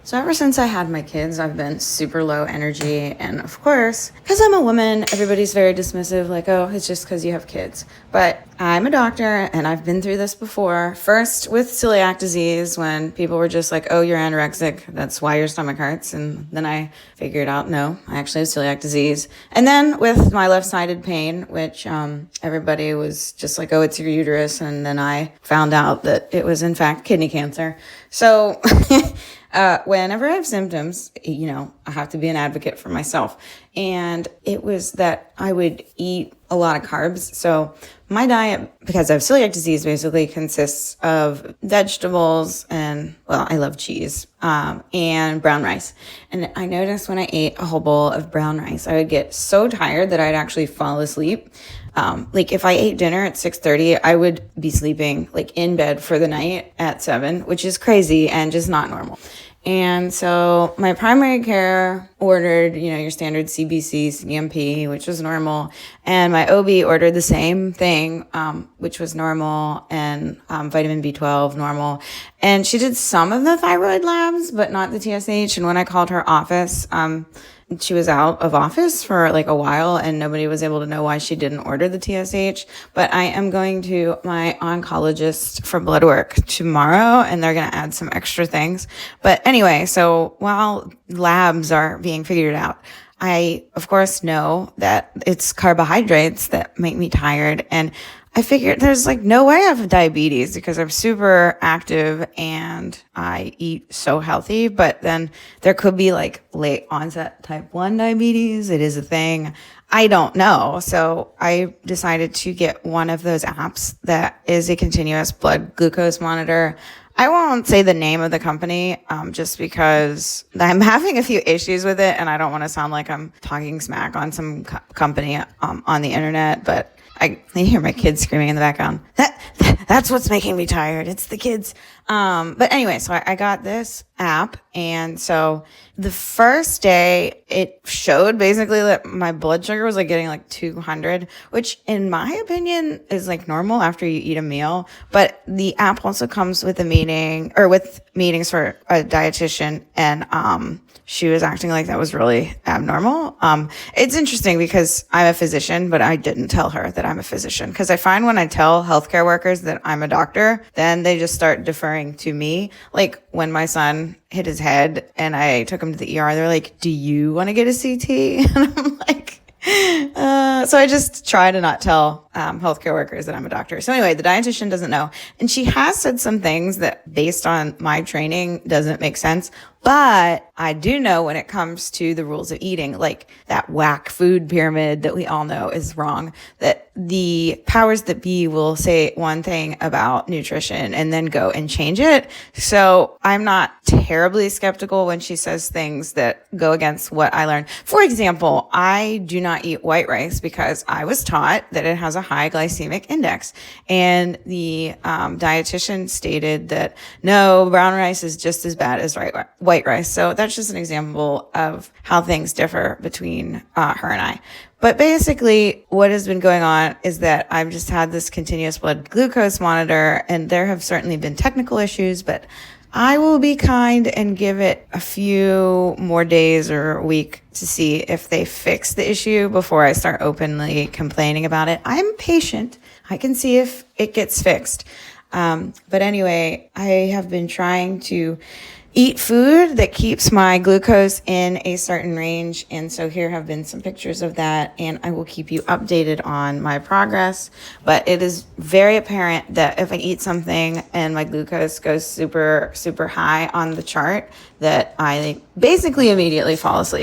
So ever since I had my kids, I've been super low energy. And of course, because I'm a woman, everybody's very dismissive, like, oh, it's just because you have kids. But I'm a doctor and I've been through this before. First with celiac disease, when people were just like, oh, you're anorexic, that's why your stomach hurts. And then I figured out, no, I actually have celiac disease. And then with my left-sided pain, which everybody was just like, oh, it's your uterus. And then I found out that it was in fact kidney cancer. So whenever I have symptoms, I have to be an advocate for myself. And it was that I would eat a lot of carbs. So my diet, because I have celiac disease, basically consists of vegetables and, well, I love cheese, and brown rice. And I noticed when I ate a whole bowl of brown rice, I would get so tired that I'd actually fall asleep. Like if I ate dinner at 6:30, I would be sleeping like in bed for the night at 7, which is crazy and just not normal. And so my primary care ordered, your standard CBC, CMP, which was normal. And my OB ordered the same thing, which was normal, and vitamin B12, normal. And she did some of the thyroid labs, but not the TSH. And when I called her office, she was out of office for like a while and nobody was able to know why she didn't order the TSH. But I am going to my oncologist for blood work tomorrow and they're going to add some extra things. But anyway, so while labs are being figured out, I, of course, know that it's carbohydrates that make me tired. And I figured there's like no way I have diabetes because I'm super active and I eat so healthy, but then there could be like late onset type 1 diabetes. It is a thing. I don't know. So I decided to get one of those apps that is a continuous blood glucose monitor. I won't say the name of the company, just because I'm having a few issues with it and I don't want to sound like I'm talking smack on some company, on the internet, but I hear my kids screaming in the background. That's what's making me tired. It's the kids. But anyway, so I got this app. And so the first day it showed basically that my blood sugar was like getting like 200, which in my opinion is like normal after you eat a meal. But the app also comes with with meetings for a dietitian. And, she was acting like that was really abnormal. It's interesting because I'm a physician, but I didn't tell her that I'm a physician because I find when I tell healthcare workers that I'm a doctor, then they just start deferring to me. Like when my son hit his head and I took him to the ER, they're like, do you want to get a CT? And I'm like, so I just try to not tell healthcare workers that I'm a doctor. So anyway, the dietitian doesn't know. And she has said some things that based on my training doesn't make sense. But I do know when it comes to the rules of eating, like that whack food pyramid that we all know is wrong, that the powers that be will say one thing about nutrition and then go and change it. So I'm not terribly skeptical when she says things that go against what I learned. For example, I do not eat white rice because I was taught that it has a high glycemic index. And the dietitian stated that no, brown rice is just as bad as white rice. So that's just an example of how things differ between her and I. But basically what has been going on is that I've just had this continuous blood glucose monitor and there have certainly been technical issues, but I will be kind and give it a few more days or a week to see if they fix the issue before I start openly complaining about it. I'm patient. I can see if it gets fixed. But anyway, I have been trying to eat food that keeps my glucose in a certain range. And so here have been some pictures of that, and I will keep you updated on my progress. But it is very apparent that if I eat something and my glucose goes super, super high on the chart, that I basically immediately fall asleep.